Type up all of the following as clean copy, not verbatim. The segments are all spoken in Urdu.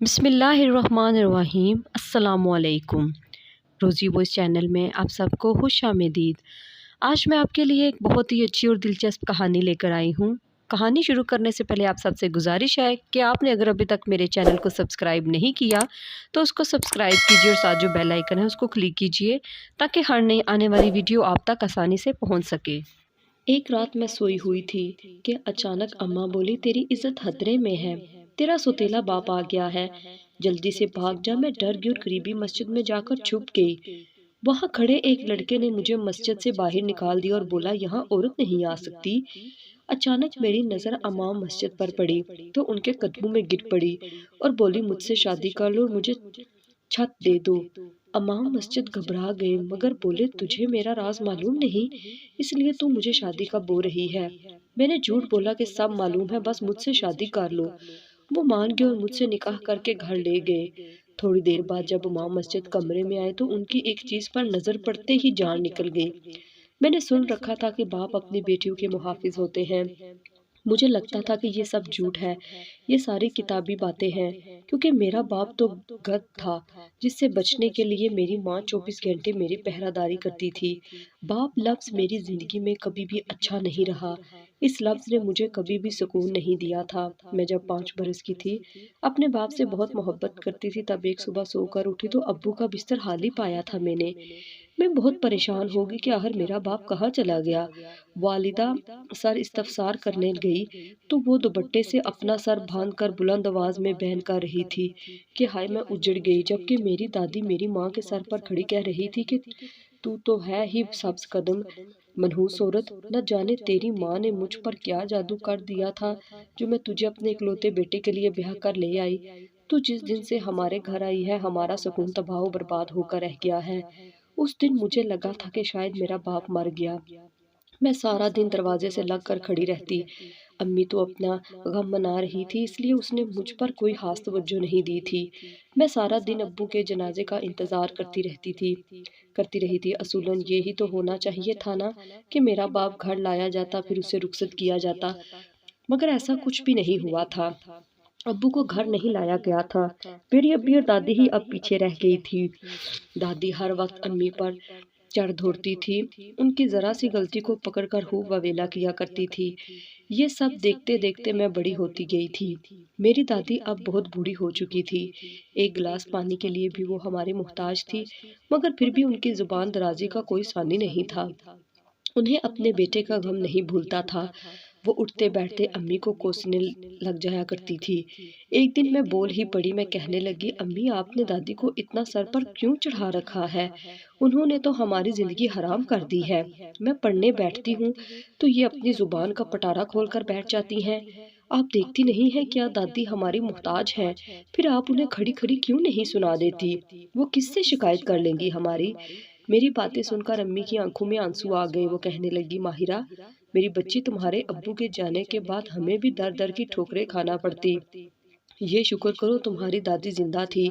بسم اللہ الرحمن الرحیم۔ السلام علیکم۔ روزی وائس چینل میں آپ سب کو خوش آمدید۔ آج میں آپ کے لیے ایک بہت ہی اچھی اور دلچسپ کہانی لے کر آئی ہوں۔ کہانی شروع کرنے سے پہلے آپ سب سے گزارش ہے کہ آپ نے اگر ابھی تک میرے چینل کو سبسکرائب نہیں کیا تو اس کو سبسکرائب کیجیے اور ساتھ جو بیل آئیکن ہے اس کو کلک کیجیے تاکہ ہر نئی آنے والی ویڈیو آپ تک آسانی سے پہنچ سکے۔ ایک رات میں سوئی ہوئی تھی کہ اچانک اماں بولی، تیری عزت خطرے میں ہے، تیرا سوتیلا باپ آ گیا ہے، جلدی سے بھاگ جا۔ میں ڈر گئی اور قریبی مسجد میں جا کر چھپ گئی۔ وہاں کھڑے ایک لڑکے نے مجھے مسجد سے باہر نکال دیا اور بولا، یہاں عورت نہیں آ سکتی۔ اچانک میری نظر اماں مسجد پر پڑی تو ان کے قدموں میں گر پڑی اور بولی، مجھ سے شادی کر لو اور مجھے چھت دے دو۔ امام مسجد گھبرا گئے مگر بولے، تجھے میرا راز معلوم نہیں، اس لیے تو مجھے شادی کا بو رہی ہے۔ میں نے جھوٹ بولا کہ سب معلوم ہے، بس مجھ سے شادی کر لو۔ وہ مان گئے اور مجھ سے نکاح کر کے گھر لے گئے۔ تھوڑی دیر بعد جب امام مسجد کمرے میں آئے تو ان کی ایک چیز پر نظر پڑتے ہی جان نکل گئی۔ میں نے سن رکھا تھا کہ باپ اپنی بیٹیوں کے محافظ ہوتے ہیں۔ مجھے لگتا تھا کہ یہ سب جھوٹ ہے، یہ ساری کتابی باتیں ہیں، کیونکہ میرا باپ تو گدھ تھا جس سے بچنے کے لیے میری ماں 24 گھنٹے میری پہرہ داری کرتی تھی۔ باپ لفظ میری زندگی میں کبھی بھی اچھا نہیں رہا۔ اس لفظ نے مجھے کبھی بھی سکون نہیں دیا تھا۔ میں جب 5 برس کی تھی اپنے باپ سے بہت محبت کرتی تھی۔ تب ایک صبح سو کر اٹھی تو ابو کا بستر خالی پایا تھا۔ میں بہت پریشان ہو گئی کہ آخر میرا باپ کہاں چلا گیا۔ والدہ سر استفسار کرنے گئی تو وہ دوپٹے سے اپنا سر باندھ کر بلند آواز میں بیان کر رہی تھی کہ ہائے میں اجڑ گئی، جبکہ میری دادی میری ماں کے سر پر کھڑی کہہ رہی تھی کہ تو ہے ہی سبز قدم منحوس عورت، نہ جانے تیری ماں نے مجھ پر کیا جادو کر دیا تھا جو میں تجھے اپنے اکلوتے بیٹے کے لیے بیاہ کر لے آئی۔ تو جس دن سے ہمارے گھر آئی ہے ہمارا سکون تباہ و برباد ہو کر رہ گیا ہے۔ اس دن مجھے لگا تھا کہ شاید میرا باپ مر گیا۔ میں سارا دن دروازے سے لگ کر کھڑی رہتی۔ امی تو اپنا غم منا رہی تھی، اس لیے اس نے مجھ پر کوئی خاص توجہ نہیں دی تھی۔ میں سارا دن ابو کے جنازے کا انتظار کرتی رہی تھی۔ اصولاً یہی تو ہونا چاہیے تھا نا کہ میرا باپ گھر لایا جاتا، پھر اسے رخصت کیا جاتا، مگر ایسا کچھ بھی نہیں ہوا تھا۔ ابو کو گھر نہیں لایا گیا تھا۔ میری امی اور دادی ہی اب پیچھے رہ گئی تھی۔ دادی ہر وقت امی پر چڑھ دھوڑتی تھی، ان کی ذرا سی غلطی کو پکڑ کر خوب وویلا کیا کرتی تھی۔ یہ سب دیکھتے دیکھتے میں بڑی ہوتی گئی تھی۔ میری دادی اب بہت بوڑھی ہو چکی تھی۔ ایک گلاس پانی کے لیے بھی وہ ہماری محتاج تھی، مگر پھر بھی ان کی زبان درازی کا کوئی ثانی نہیں تھا۔ انہیں اپنے بیٹے کا غم نہیں بھولتا تھا۔ وہ اٹھتے بیٹھتے امی کو کوسنے لگ جایا کرتی تھی۔ ایک دن میں بول ہی پڑی، میں کہنے لگی، امی آپ نے دادی کو اتنا سر پر کیوں چڑھا رکھا ہے؟ انہوں نے تو ہماری زندگی حرام کر دی ہے۔ میں پڑھنے بیٹھتی ہوں تو یہ اپنی زبان کا پٹارا کھول کر بیٹھ جاتی ہیں۔ آپ دیکھتی نہیں ہیں کیا دادی ہماری محتاج ہیں؟ پھر آپ انہیں کھڑی کھڑی کیوں نہیں سنا دیتی؟ وہ کس سے شکایت کر لیں گی ہماری؟ میری باتیں سن کر امی کی آنکھوں میں آنسو آ گئے۔ وہ کہنے لگی، ماہرہ میری بچی، تمہارے ابو کے جانے کے بعد ہمیں بھی در در کی ٹھوکریں کھانا پڑتی۔ یہ شکر کرو تمہاری دادی زندہ تھی۔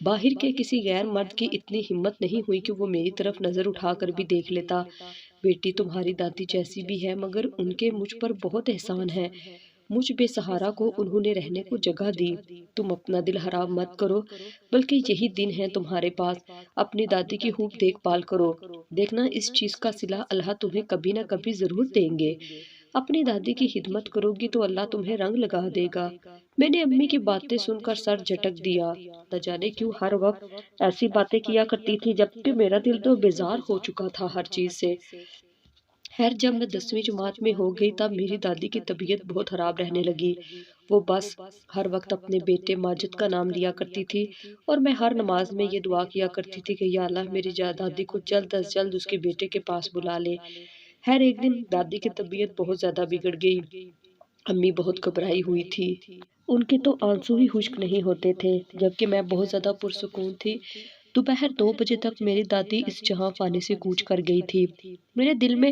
باہر کے کسی غیر مرد کی اتنی ہمت نہیں ہوئی کہ وہ میری طرف نظر اٹھا کر بھی دیکھ لیتا۔ بیٹی تمہاری دادی جیسی بھی ہے مگر ان کے مجھ پر بہت احسان ہے۔ مجھ بے سہارا کو انہوں نے رہنے کو جگہ دی۔ تم اپنا دل خراب مت کرو، بلکہ یہی دن ہے تمہارے پاس، اپنی دادی کی خوب دیکھ بھال کرو۔ دیکھنا اس چیز کا صلہ اللہ تمہیں کبھی نہ کبھی ضرور دیں گے۔ اپنی دادی کی خدمت کرو گی تو اللہ تمہیں رنگ لگا دے گا۔ میں نے امی کی باتیں سن کر سر جھٹک دیا۔ نہ جانے کیوں ہر وقت ایسی باتیں کیا کرتی تھی، جبکہ میرا دل تو بیزار ہو چکا تھا ہر چیز سے۔ خیر جب میں 10ویں جماعت میں ہو گئی تب میری دادی کی طبیعت بہت خراب رہنے لگی۔ وہ بس ہر وقت اپنے بیٹے ماجد کا نام لیا کرتی تھی اور میں ہر نماز میں یہ دعا کیا کرتی تھی کہ یا اللہ میری دادی کو جلد از جلد اس کے بیٹے کے پاس بلا لے۔ خیر ایک دن دادی کی طبیعت بہت زیادہ بگڑ گئی۔ امی بہت گھبرائی ہوئی تھی۔ ان کے تو آنسو ہی خشک نہیں ہوتے تھے، جبکہ میں بہت زیادہ پرسکون تھی۔ دوپہر 2 بجے تک میری دادی اس جہاں فانی سے کوچ کر گئی تھی۔ میرے دل میں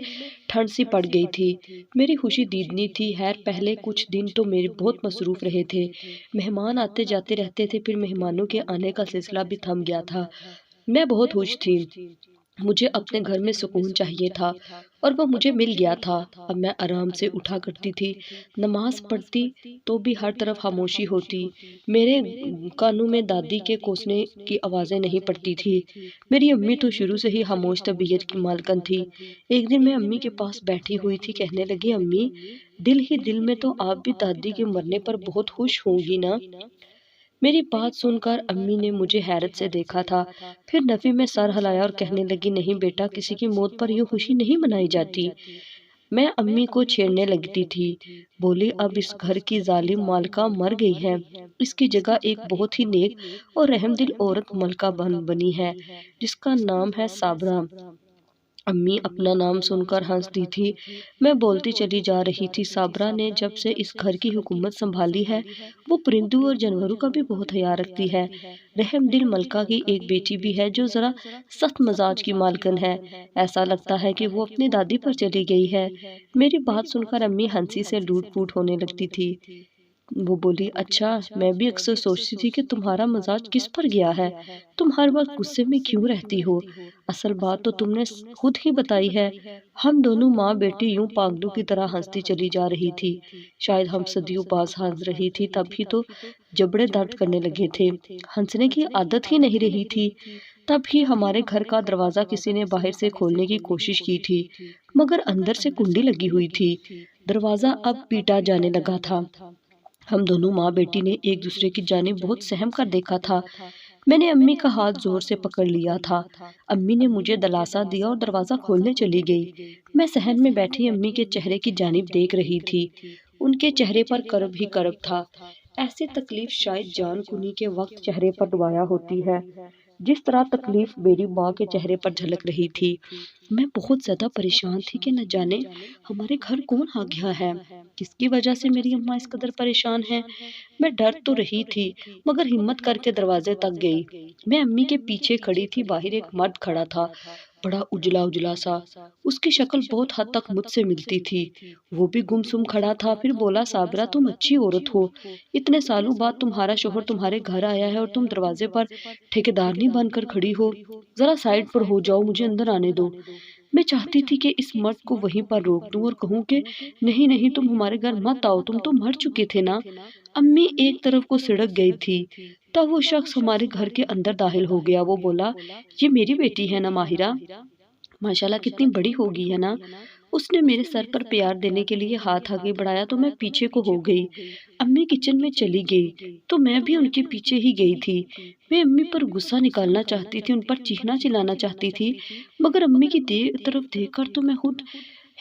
ٹھنڈ سی پڑ گئی تھی۔ میری خوشی دیدنی تھی۔ خیر پہلے کچھ دن تو میرے بہت مصروف رہے تھے۔ مہمان آتے جاتے رہتے تھے، پھر مہمانوں کے آنے کا سلسلہ بھی تھم گیا تھا۔ میں بہت خوش تھی۔ مجھے اپنے گھر میں سکون چاہیے تھا اور وہ مجھے مل گیا تھا۔ اب میں آرام سے اٹھا کرتی تھی، نماز پڑھتی تو بھی ہر طرف خاموشی ہوتی۔ میرے کانوں میں دادی کے کوسنے کی آوازیں نہیں پڑتی تھی۔ میری امی تو شروع سے ہی خاموش طبیعت کی مالکن تھی۔ ایک دن میں امی کے پاس بیٹھی ہوئی تھی، کہنے لگی، امی، دل ہی دل میں تو آپ بھی دادی کے مرنے پر بہت خوش ہوں گی نا؟ میری بات سن کر امی نے مجھے حیرت سے دیکھا تھا، پھر نفی میں سر ہلایا اور کہنے لگی، نہیں بیٹا، کسی کی موت پر یوں خوشی نہیں منائی جاتی۔ میں امی کو چھیڑنے لگتی تھی، بولی، اب اس گھر کی ظالم مالکہ مر گئی ہے، اس کی جگہ ایک بہت ہی نیک اور رحم دل عورت ملکہ بنی ہے، جس کا نام ہے صابرہ۔ امی اپنا نام سن کر ہنس دی تھی۔ میں بولتی چلی جا رہی تھی، صابرہ نے جب سے اس گھر کی حکومت سنبھالی ہے، وہ پرندوں اور جانوروں کا بھی بہت خیال رکھتی ہے۔ رحم دل ملکہ کی ایک بیٹی بھی ہے جو ذرا سخت مزاج کی مالکن ہے، ایسا لگتا ہے کہ وہ اپنی دادی پر چلی گئی ہے۔ میری بات سن کر امی ہنسی سے لوٹ پوٹ ہونے لگتی تھی۔ وہ بولی، اچھا، میں بھی اکثر سوچتی تھی کہ تمہارا مزاج کس پر گیا ہے، تم ہر وقت غصے میں کیوں رہتی ہو؟ اصل بات تو تم نے خود ہی بتائی ہے۔ ہم دونوں ماں بیٹی یوں پاگلوں کی طرح ہنستی چلی جا رہی تھی، شاید ہم صدیوں بعد ہنس رہی تھی، تب ہی تو جبڑے درد کرنے لگے تھے، ہنسنے کی عادت ہی نہیں رہی تھی۔ تب ہی ہمارے گھر کا دروازہ کسی نے باہر سے کھولنے کی کوشش کی تھی، مگر اندر سے کنڈی لگی ہوئی تھی۔ دروازہ اب پیٹا جانے لگا تھا۔ ہم دونوں ماں بیٹی نے ایک دوسرے کی جانب بہت سہم کر دیکھا تھا۔ میں نے امی کا ہاتھ زور سے پکڑ لیا تھا۔ امی نے مجھے دلاسا دیا اور دروازہ کھولنے چلی گئی۔ میں صحن میں بیٹھی امی کے چہرے کی جانب دیکھ رہی تھی، ان کے چہرے پر کرب ہی کرب تھا، ایسی تکلیف شاید جان کنی کے وقت چہرے پر نمایاں ہوتی ہے، جس طرح تکلیف میری ماں کے چہرے پر جھلک رہی تھی۔ میں بہت زیادہ پریشان تھی کہ نہ جانے ہمارے گھر کون آ گیا ہے، کس کی وجہ سے میری اماں اس قدر پریشان ہیں۔ میں ڈر تو رہی تھی، مگر ہمت کر کے دروازے تک گئی۔ میں امی کے پیچھے کھڑی تھی، باہر ایک مرد کھڑا تھا، بڑا اجلا اجلا سا، اس کی شکل بہت حد تک مجھ سے ملتی تھی۔ وہ بھی گم سم کھڑا تھا، پھر بولا، صابرہ، تم اچھی عورت ہو، اتنے سالوں بعد تمہارا شوہر تمہارے گھر آیا ہے اور تم دروازے پر ٹھیکیدارنی بن کر کھڑی ہو، ذرا سائڈ پر ہو جاؤ، مجھے اندر آنے دو۔ میں چاہتی تھی کہ اس مرد کو وہیں پر روک دوں اور کہوں کہ نہیں نہیں، تم ہمارے گھر مت آؤ، تم تو مر چکے تھے نا۔ امی ایک طرف کو سڑک گئی تھی، تب وہ شخص ہمارے گھر کے اندر داخل ہو گیا۔ وہ بولا، یہ میری بیٹی ہے نا ماہرہ، ماشاءاللہ کتنی بڑی ہوگی ہے نا۔ اس نے میرے سر پر پیار دینے کے لیے ہاتھ آگے بڑھایا تو میں پیچھے کو ہو گئی۔ امی کچن میں چلی گئی تو میں بھی ان کے پیچھے ہی گئی تھی۔ میں امی پر غصہ نکالنا چاہتی تھی، ان پر چیخنا چلانا چاہتی تھی، مگر امی کی طرف دیکھ کر تو میں خود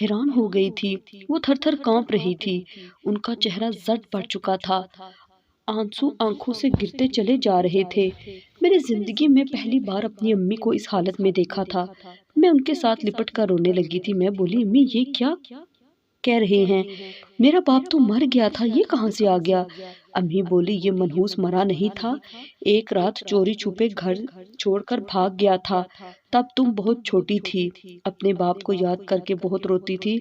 حیران ہو گئی تھی۔ وہ تھر تھر کانپ رہی تھی، ان کا چہرہ زرد پڑ چکا تھا، آنسو آنکھوں سے گرتے چلے جا رہے تھے۔ میں نے زندگی میں پہلی بار اپنی امی کو اس حالت میں دیکھا تھا۔ میں ان کے ساتھ لپٹ کر رونے لگی تھی۔ میں بولی، امی، یہ کیا کہہ رہے ہیں؟ میرا باپ تو مر گیا تھا، یہ کہاں سے آ گیا؟ امی بولی، یہ منحوس مرا نہیں تھا، ایک رات چوری چھپے گھر چھوڑ کر بھاگ گیا تھا، تب تم بہت چھوٹی تھی، اپنے باپ کو یاد کر کے بہت روتی تھی۔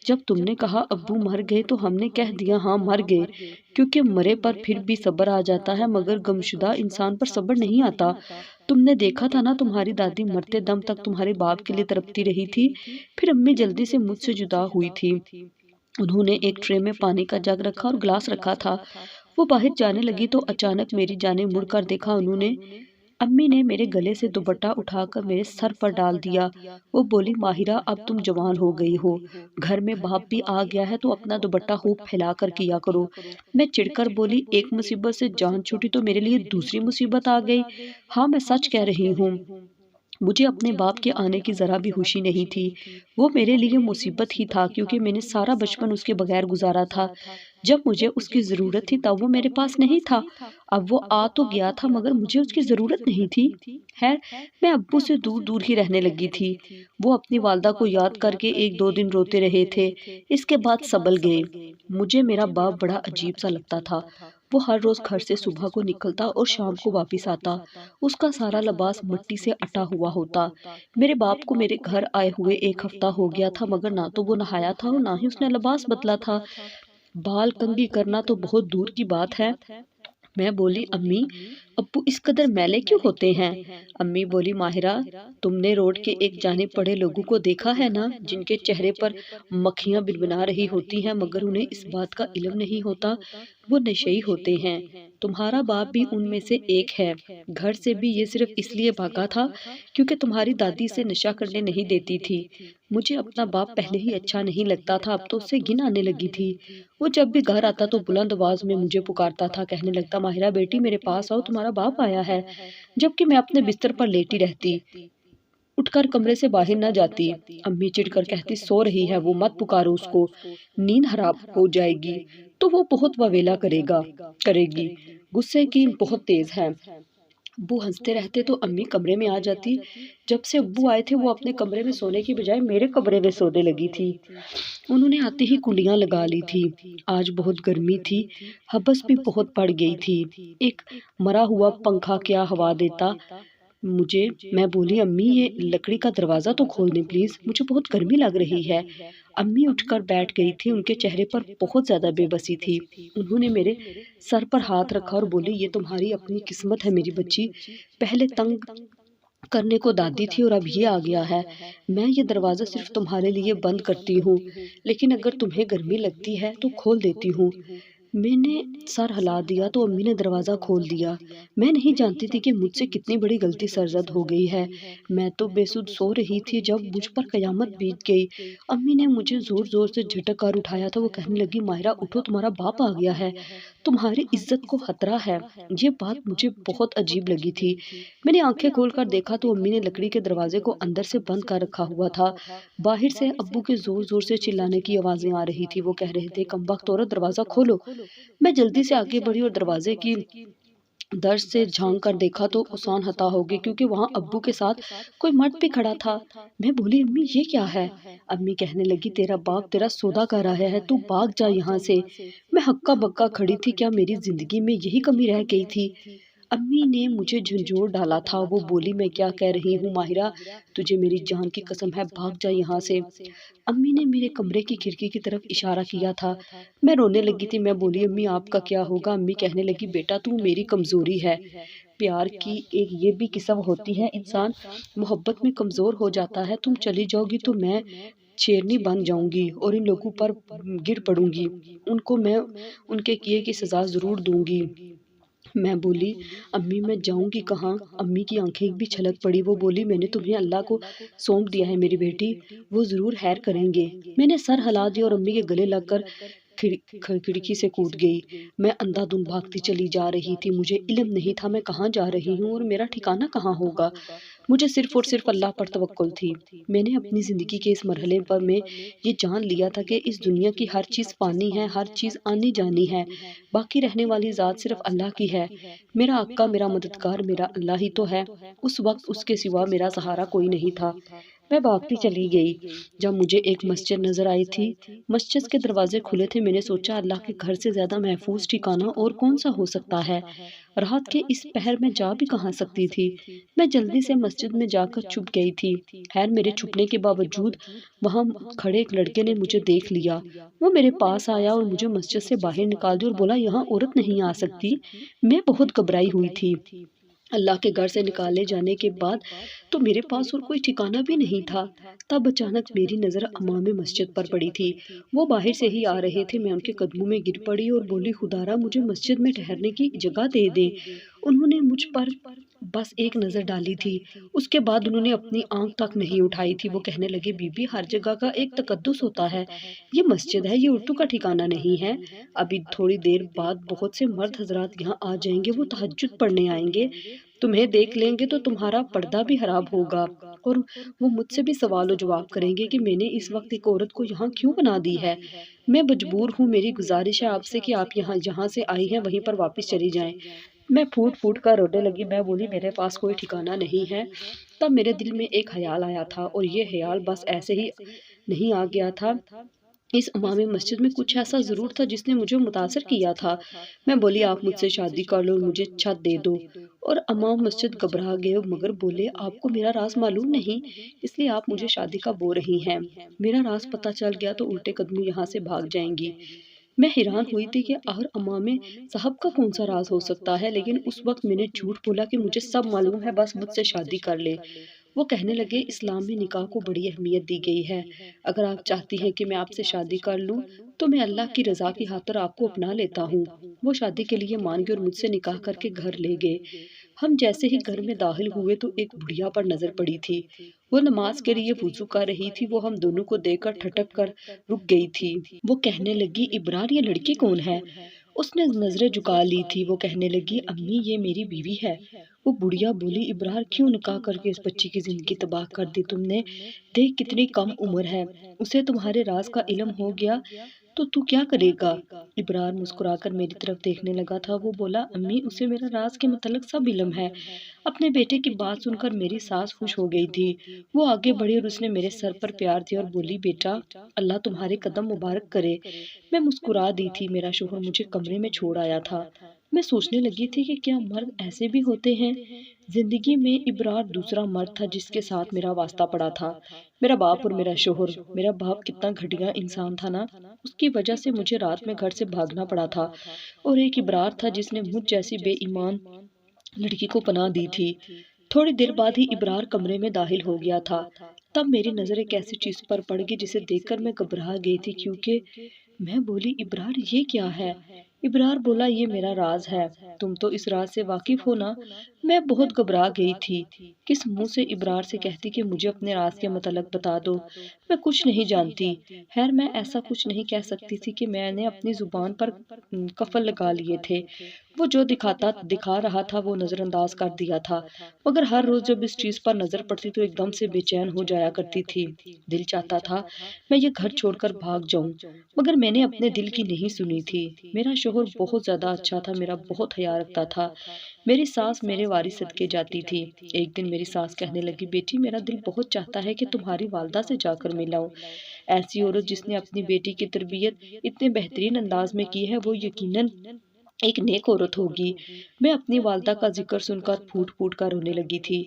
جب تم نے کہا ابو مر گئے تو ہم نے کہہ دیا ہاں مر گئے، کیونکہ مرے پر پھر بھی صبر آ جاتا ہے، مگر گمشدہ انسان پر صبر نہیں آتا۔ تم نے دیکھا تھا نا، تمہاری دادی مرتے دم تک تمہارے باپ کے لیے تڑپتی رہی تھی۔ پھر امی جلدی سے مجھ سے جدا ہوئی تھی، انہوں نے ایک ٹرے میں پانی کا جگ رکھا اور گلاس رکھا تھا، وہ باہر جانے لگی تو اچانک میری جانب مڑ کر دیکھا انہوں نے۔ امی نے میرے گلے سے دوپٹہ اٹھا کر میرے سر پر ڈال دیا۔ وہ بولی، ماہرہ، اب تم جوان ہو گئی ہو، گھر میں باپ بھی آ گیا ہے تو اپنا دوپٹہ خوب پھیلا کر کیا کرو۔ میں چڑھ کر بولی، ایک مصیبت سے جان چھوٹی تو میرے لیے دوسری مصیبت آ گئی۔ ہاں، میں سچ کہہ رہی ہوں، مجھے اپنے باپ کے آنے کی ذرا بھی خوشی نہیں تھی، وہ میرے لیے مصیبت ہی تھا، کیونکہ میں نے سارا بچپن اس کے بغیر گزارا تھا۔ جب مجھے اس کی ضرورت تھی تب وہ میرے پاس نہیں تھا، اب وہ آ تو گیا تھا مگر مجھے اس کی ضرورت نہیں تھی۔ خیر، میں ابو سے دور دور ہی رہنے لگی تھی۔ وہ اپنی والدہ کو یاد کر کے ایک دو دن روتے رہے تھے، اس کے بعد سنبھل گئے۔ مجھے میرا باپ بڑا عجیب سا لگتا تھا، وہ ہر روز گھر سے صبح کو نکلتا اور شام کو واپس آتا، اس کا سارا لباس مٹی سے اٹا ہوا ہوتا۔ میرے باپ کو میرے گھر آئے ہوئے ایک ہفتہ ہو گیا تھا، مگر نہ تو وہ نہایا تھا اور نہ ہی اس نے لباس بدلا تھا، بال کنگھی کرنا تو بہت دور کی بات ہے۔ میں بولی، امی، ابو اس قدر میلے کیوں ہوتے ہیں؟ امی بولی ماہرہ تم نے روڈ کے ایک جانب پڑے لوگوں کو دیکھا ہے نا، جن کے چہرے پر مکھیاں بنبنا رہی ہوتی ہیں مگر انہیں اس بات کا علم نہیں ہوتا، وہ نشئی ہوتے ہیں۔ تمہارا باپ بھی ان میں سے ایک ہے، گھر سے بھی یہ صرف اس لیے بھاگا تھا کیونکہ تمہاری دادی سے نشہ کرنے نہیں دیتی تھی۔ مجھے اپنا باپ پہلے ہی اچھا نہیں لگتا تھا، اب تو اس سے گھن آنے لگی تھی۔ وہ جب بھی گھر آتا تو بلند آواز میں مجھے پکارتا تھا، کہنے لگتا ماہرہ بیٹی میرے پاس آؤ، تمہارا باپ آیا ہے، جبکہ میں اپنے بستر پر لیٹی رہتی، اٹھ کر کمرے سے باہر نہ جاتی۔ امی چڑ کر کہتی سو رہی ہے وہ، مت پکارو اس کو، نیند حرام ہو جائے گی تو وہ بہت واویلا کرے گی، غصے کی بہت تیز ہے۔ ابو ہنستے رہتے تو امی کمرے میں آ جاتی۔ جب سے ابو آئے تھے وہ اپنے کمرے میں سونے کی بجائے میرے کمرے میں سونے لگی تھی۔ انہوں نے آتے ہی کنڈیاں لگا لی تھی۔ آج بہت گرمی تھی، ہبس بھی بہت پڑ گئی تھی، ایک مرا ہوا پنکھا کیا ہوا دیتا مجھے۔ میں بولی امی یہ لکڑی کا دروازہ تو کھول دیں پلیز، مجھے بہت گرمی لگ رہی ہے۔ امی اٹھ کر بیٹھ گئی تھی، ان کے چہرے پر بہت زیادہ بے بسی تھی۔ انہوں نے میرے سر پر ہاتھ رکھا اور بولی یہ تمہاری اپنی قسمت ہے میری بچی، پہلے تنگ کرنے کو دادی تھی اور اب یہ آ گیا ہے۔ میں یہ دروازہ صرف تمہارے لیے بند کرتی ہوں، لیکن اگر تمہیں گرمی لگتی ہے تو کھول دیتی ہوں۔ میں نے سر ہلا دیا تو امی نے دروازہ کھول دیا۔ میں نہیں جانتی تھی کہ مجھ سے کتنی بڑی غلطی سرزد ہو گئی ہے۔ میں تو بے سود سو رہی تھی جب مجھ پر قیامت بیت گئی۔ امی نے مجھے زور زور سے جھٹک کر اٹھایا تھا، وہ کہنے لگی ماہرہ اٹھو، تمہارا باپ آ گیا ہے، تمہاری عزت کو خطرہ ہے۔ یہ بات مجھے بہت عجیب لگی تھی۔ میں نے آنکھیں کھول کر دیکھا تو امی نے لکڑی کے دروازے کو اندر سے بند کر رکھا ہوا تھا۔ باہر سے ابو کے زور زور سے چلانے کی آوازیں آ رہی تھی، وہ کہہ رہے تھے کم بخت عورت دروازہ کھولو۔ میں جلدی سے آگے بڑھی اور دروازے کی در سے جھانک کر دیکھا تو آسان خطا ہو گئی کیونکہ وہاں ابو کے ساتھ کوئی مرد بھی کھڑا تھا۔ میں بولی امی یہ کیا ہے؟ امی کہنے لگی تیرا باپ تیرا سودا کر رہا ہے، تو بھاگ جا یہاں سے۔ میں ہکا بکا کھڑی تھی، کیا میری زندگی میں یہی کمی رہ گئی تھی؟ امی نے مجھے جھنجھوڑ ڈالا تھا، وہ بولی میں کیا کہہ رہی ہوں ماہرہ، تجھے میری جان کی قسم ہے بھاگ جا یہاں سے۔ امی نے میرے کمرے کی کھڑکی کی طرف اشارہ کیا تھا۔ میں رونے لگی تھی، میں بولی امی آپ کا کیا ہوگا؟ امی کہنے لگی بیٹا تو میری کمزوری ہے، پیار کی ایک یہ بھی قسم ہوتی ہے، انسان محبت میں کمزور ہو جاتا ہے، تم چلی جاؤ گی تو میں شیرنی بن جاؤں گی اور ان لوگوں پر گر پڑوں گی، ان کو میں ان کے کیے کی سزا ضرور دوں گی۔ میں بولی امی میں جاؤں گی کہاں؟ امی کی آنکھیں بھی چھلک پڑی، وہ بولی میں نے تمہیں اللہ کو سونپ دیا ہے میری بیٹی، وہ ضرور خیر کریں گے۔ میں نے سر ہلا دیا اور امی کے گلے لگ کر کھڑکی سے کود گئی۔ میں اندھا دھند بھاگتی چلی جا رہی تھی، مجھے علم نہیں تھا میں کہاں جا رہی ہوں اور میرا ٹھکانہ کہاں ہوگا، مجھے صرف اور صرف اللہ پر توکل تھی۔ میں نے اپنی زندگی کے اس مرحلے پر میں یہ جان لیا تھا کہ اس دنیا کی ہر چیز فانی ہے، ہر چیز آنی جانی ہے، باقی رہنے والی ذات صرف اللہ کی ہے۔ میرا آقا میرا مددگار میرا اللہ ہی تو ہے، اس وقت اس کے سوا میرا سہارا کوئی نہیں تھا۔ میں بھاگتی چلی گئی جب مجھے ایک مسجد نظر آئی تھی، مسجد کے دروازے کھلے تھے۔ میں نے سوچا اللہ کے گھر سے زیادہ محفوظ ٹھکانہ اور کون سا ہو سکتا ہے، رات کے اس پہر میں جا بھی کہاں سکتی تھی۔ میں جلدی سے مسجد میں جا کر چھپ گئی تھی، خیر میرے چھپنے کے باوجود وہاں کھڑے ایک لڑکے نے مجھے دیکھ لیا، وہ میرے پاس آیا اور مجھے مسجد سے باہر نکال دیا اور بولا یہاں عورت نہیں آ سکتی۔ میں بہت گھبرائی ہوئی تھی، اللہ کے گھر سے نکالے جانے کے بعد تو میرے پاس اور کوئی ٹھکانہ بھی نہیں تھا۔ تب اچانک میری نظر امام مسجد پر پڑی تھی، وہ باہر سے ہی آ رہے تھے۔ میں ان کے قدموں میں گر پڑی اور بولی خدارا مجھے مسجد میں ٹھہرنے کی جگہ دے دیں۔ انہوں نے مجھ پر بس ایک نظر ڈالی تھی، اس کے بعد انہوں نے اپنی آنکھ تک نہیں اٹھائی تھی۔ وہ کہنے لگے بی بی ہر جگہ کا ایک تقدس ہوتا ہے، یہ مسجد ہے، یہ عورتوں کا ٹھکانہ نہیں ہے۔ ابھی تھوڑی دیر بعد بہت سے مرد حضرات یہاں آ جائیں گے، وہ تہجد پڑھنے آئیں گے، تمہیں دیکھ لیں گے تو تمہارا پردہ بھی خراب ہوگا اور وہ مجھ سے بھی سوال و جواب کریں گے کہ میں نے اس وقت ایک عورت کو یہاں کیوں بنا دی ہے۔ میں مجبور ہوں، میری گزارش ہے آپ سے کہ آپ جہاں سے آئی ہیں وہیں پر واپس چلی جائیں۔ میں پھوٹ پھوٹ کر رونے لگی، میں بولی میرے پاس کوئی ٹھکانہ نہیں ہے۔ تب میرے دل میں ایک خیال آیا تھا اور یہ خیال بس ایسے ہی نہیں آ گیا تھا، اس امام مسجد میں کچھ ایسا ضرور تھا جس نے مجھے متاثر کیا تھا۔ میں بولی آپ مجھ سے شادی کر لو اور مجھے چھت دے دو، اور امام مسجد گھبرا گئے مگر بولے آپ کو میرا راز معلوم نہیں، اس لیے آپ مجھے شادی کا بو رہی ہیں، میرا راز پتہ چل گیا تو الٹے قدموں یہاں سے بھاگ جائیں گی۔ میں حیران ہوئی تھی کہ آخر امام صاحب کا کون سا راز ہو سکتا ہے، لیکن اس وقت میں نے جھوٹ بولا کہ مجھے سب معلوم ہے، بس مجھ سے شادی کر لے۔ وہ کہنے لگے اسلام میں نکاح کو بڑی اہمیت دی گئی ہے، اگر آپ چاہتی ہیں کہ میں آپ سے شادی کر لوں تو میں اللہ کی رضا کی خاطر آپ کو اپنا لیتا ہوں۔ وہ شادی کے لیے مان گئے اور مجھ سے نکاح کر کے گھر لے گئے۔ ہم جیسے ہی گھر میں داخل ہوئے تو ایک بڑھیا پر نظر پڑی تھی، وہ نماز کے لیے وضو کر رہی تھی۔ وہ ہم دونوں کو دیکھ کر ٹھٹک کر رک گئی تھی۔ وہ کہنے لگی ابرار یہ لڑکی کون ہے؟ اس نے نظریں جھکا لی تھی۔ وہ کہنے لگی امی یہ میری بیوی ہے۔ وہ بڑھیا بولی ابرار کیوں نکاح کر کے اس بچی کی زندگی تباہ کر دی تم نے؟ دیکھ کتنی کم عمر ہے، اسے تمہارے راز کا علم ہو گیا تو کیا کرے گا؟ ابرار مسکرا کر میری طرف دیکھنے لگا تھا۔ وہ بولا امی اسے میرا راز کے متعلق سب علم ہے۔ اپنے بیٹے کی بات سن کر میری ساس خوش ہو گئی تھی۔ وہ آگے بڑھی اور اس نے میرے سر پر پیار دیا اور بولی بیٹا اللہ تمہارے قدم مبارک کرے۔ میں مسکرا دی تھی۔ میرا شوہر مجھے کمرے میں چھوڑ آیا تھا۔ میں سوچنے لگی تھی کہ کیا مرد ایسے بھی ہوتے ہیں؟ زندگی میں ابرار دوسرا مرد تھا جس کے ساتھ میرا واسطہ پڑا تھا۔ میرا باپ اور میرا شوہر۔ میرا باپ کتنا گھٹیا انسان تھا نا، اس کی وجہ سے مجھے رات میں گھر سے بھاگنا پڑا تھا، اور ایک ابرار تھا جس نے مجھ جیسی بے ایمان لڑکی کو پناہ دی تھی۔ تھوڑی دیر بعد ہی ابرار کمرے میں داخل ہو گیا تھا۔ تب میری نظر ایک ایسی چیز پر پڑ گئی جسے دیکھ کر میں گھبرا گئی تھی، کیونکہ میں بولی ابرار یہ کیا ہے؟ ابرار بولا یہ میرا راز ہے، تم تو اس راز سے واقف ہو نا؟ میں بہت گھبرا گئی تھی، کس منہ سے ابرار سے کہتی کہ مجھے اپنے راز کے متعلق بتا دو، میں کچھ نہیں جانتی۔ خیر میں ایسا کچھ نہیں کہہ سکتی تھی کہ میں نے اپنی زبان پر قفل لگا لیے تھے۔ وہ جو دکھا رہا تھا وہ نظر انداز کر دیا تھا، مگر ہر روز جب اس چیز پر نظر پڑتی تو ایک دم سے بے چین ہو جایا کرتی تھی۔ دل چاہتا تھا میں یہ گھر چھوڑ کر بھاگ جاؤں، مگر میں نے اپنے دل کی نہیں سنی تھی۔ میرا شوہر بہت زیادہ اچھا تھا، میرا بہت خیال رکھتا تھا۔ میری ساس میرے وارث صدقے جاتی تھی۔ ایک دن میری ساس کہنے لگی بیٹی میرا دل بہت چاہتا ہے کہ تمہاری والدہ سے جا کر ملاؤں۔ ایسی عورت جس نے اپنی بیٹی کی تربیت اتنے بہترین انداز میں کی ہے وہ یقیناً ایک نیک عورت ہوگی۔ میں اپنی والدہ کا ذکر سن کر پھوٹ پھوٹ کر رونے لگی تھی۔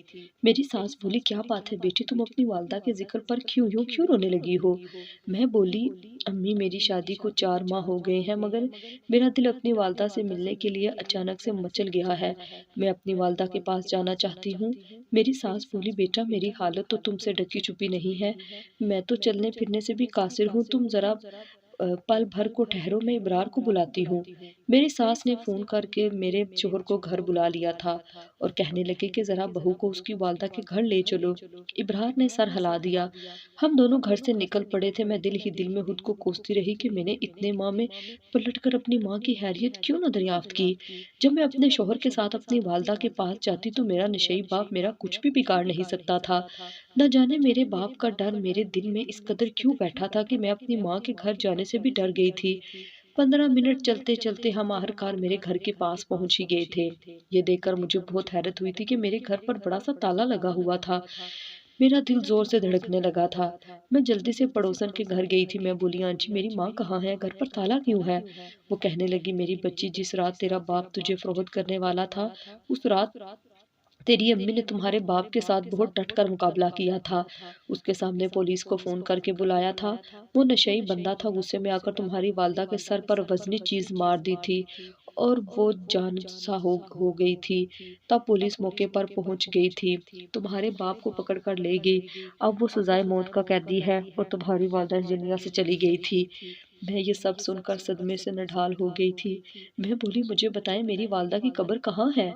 میری ساس بولی کیا بات ہے بیٹی، تم اپنی والدہ کے ذکر پر کیوں رونے لگی ہو؟ میں بولی امی میری شادی کو 4 ماہ ہو گئے ہیں، مگر میرا دل اپنی والدہ سے ملنے کے لیے اچانک سے مچل گیا ہے، میں اپنی والدہ کے پاس جانا چاہتی ہوں۔ میری ساس بولی بیٹا میری حالت تو تم سے ڈکی چھپی نہیں ہے، میں تو چلنے پھرنے سے بھی قاصر ہوں، تم ذرا پل بھر کو ٹھہرو، میں ابرار کو بلاتی ہوں۔ میری ساس نے فون کر کے میرے شوہر کو گھر بلا لیا تھا اور کہنے لگے کہ ذرا بہو کو اس کی والدہ کے گھر لے چلو۔ ابرار نے سر ہلا دیا۔ ہم دونوں گھر سے نکل پڑے تھے۔ میں دل ہی دل میں خود کو کوستی رہی کہ میں نے اتنے ماہ میں پلٹ کر اپنی ماں کی خیریت کیوں نہ دریافت کی۔ جب میں اپنے شوہر کے ساتھ اپنی والدہ کے پاس جاتی تو میرا نشئی باپ میرا کچھ بھی بگاڑ نہیں سکتا تھا۔ نہ جانے میرے باپ کا ڈر میرے دل میں اس قدر کیوں بیٹھا تھا کہ میں اپنی ماں کے گھر جانے سے بھی ڈر گئی تھی۔ 15 منٹ چلتے چلتے ہم آخرکار میرے گھر کے پاس پہنچ ہی گئے تھے۔ یہ دیکھ کر مجھے بہت حیرت ہوئی تھی کہ میرے گھر پر بڑا سا تالا لگا ہوا تھا۔ میرا دل زور سے دھڑکنے لگا تھا۔ میں جلدی سے پڑوسن کے گھر گئی تھی۔ میں بولی آنٹی میری ماں کہاں ہے، گھر پر تالا کیوں ہے؟ وہ کہنے لگی میری بچی جس رات تیرا باپ تجھے فروخت کرنے والا تھا اس رات تیری امی نے تمہارے باپ کے ساتھ بہت ڈٹ کر مقابلہ کیا تھا، اس کے سامنے پولیس کو فون کر کے بلایا تھا، وہ نشئی بندہ تھا، غصے میں آ کر تمہاری والدہ کے سر پر وزنی چیز مار دی تھی اور وہ جان سا ہو گئی تھی۔ تب پولیس موقع پر پہنچ گئی تھی، تمہارے باپ کو پکڑ کر لے گئی، اب وہ سزائے موت کا قیدی ہے اور تمہاری والدہ اس دنیا سے چلی گئی تھی۔ میں یہ سب سن کر صدمے سے نڈھال ہو گئی تھی۔ میں بولی مجھے بتائیں میری والدہ کی قبر کہاں ہے؟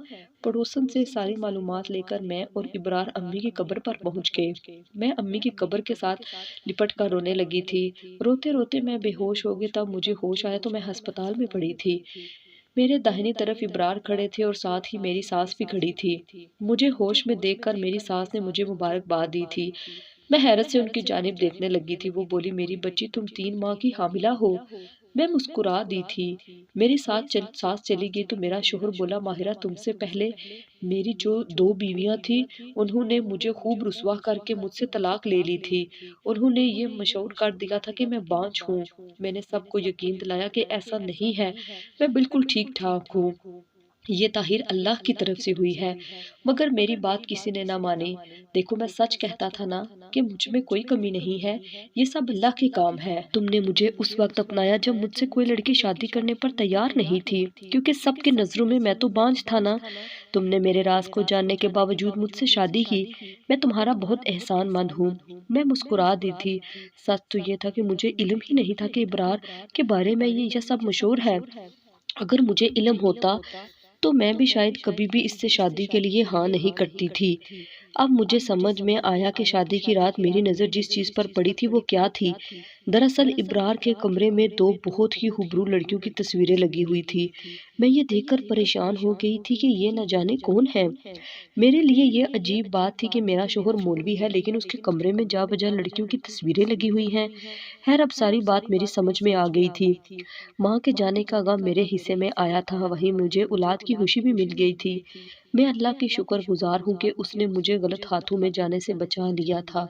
پڑوسن سے ساری معلومات لے کر میں اور ابرار امی کی قبر پر پہنچ گئے۔ میں امی کی قبر کے ساتھ لپٹ کر رونے لگی تھی۔ روتے روتے میں بے ہوش ہو گئی۔ تب مجھے ہوش آیا تو میں ہسپتال میں پڑی تھی۔ میرے داہنی طرف ابرار کھڑے تھے اور ساتھ ہی میری ساس بھی کھڑی تھی۔ مجھے ہوش میں دیکھ کر میری ساس نے مجھے مبارکباد دی تھی۔ میں حیرت سے ان کی جانب دیکھنے لگی تھی۔ وہ بولی میری بچی تم 3 ماہ کی حاملہ ہو؟ میں مسکرا دی تھی۔ میری ساس چلی گئی تو میرا شوہر بولا ماہرہ تم سے پہلے میری جو 2 بیویاں تھیں انہوں نے مجھے خوب رسوا کر کے مجھ سے طلاق لے لی تھی، انہوں نے یہ مشہور کر دیا تھا کہ میں بانجھ ہوں۔ میں نے سب کو یقین دلایا کہ ایسا نہیں ہے، میں بالکل ٹھیک ٹھاک ہوں۔ یہ طاہر اللہ کی طرف سے ہوئی ہے، مگر میری بات کسی نے نہ مانی۔ دیکھو میں سچ کہتا تھا نا کہ مجھ میں کوئی کمی نہیں ہے، یہ سب اللہ کے کام ہے۔ تم نے مجھے اس وقت اپنایا جب مجھ سے کوئی لڑکی شادی کرنے پر تیار نہیں تھی، کیونکہ سب کی نظروں میں تو بانجھ تھا نا۔ تم نے میرے راز کو جاننے کے باوجود مجھ سے شادی کی، میں تمہارا بہت احسان مند ہوں۔ میں مسکرا دی تھی۔ سچ تو یہ تھا کہ مجھے علم ہی نہیں تھا کہ ابرار کے بارے میں یہ سب مشہور ہے۔ اگر مجھے علم ہوتا تو میں بھی شاید کبھی بھی اس سے شادی کے لیے ہاں نہیں کرتی تھی۔ اب مجھے سمجھ میں آیا کہ شادی کی رات میری نظر جس چیز پر پڑی تھی وہ کیا تھی۔ دراصل ابرار کے کمرے میں دو بہت ہی خوبصورت لڑکیوں کی تصویریں لگی ہوئی تھی۔ میں یہ دیکھ کر پریشان ہو گئی تھی کہ یہ نہ جانے کون ہے۔ میرے لیے یہ عجیب بات تھی کہ میرا شوہر مولوی ہے لیکن اس کے کمرے میں جا بجا لڑکیوں کی تصویریں لگی ہوئی ہیں۔ خیر اب ساری بات میری سمجھ میں آ گئی تھی۔ ماں کے جانے کا غم میرے حصے میں آیا تھا، وہیں مجھے اولاد کی خوشی بھی مل گئی تھی۔ میں اللہ کی شکر گزار ہوں کہ اس نے مجھے غلط ہاتھوں میں جانے سے بچا لیا تھا۔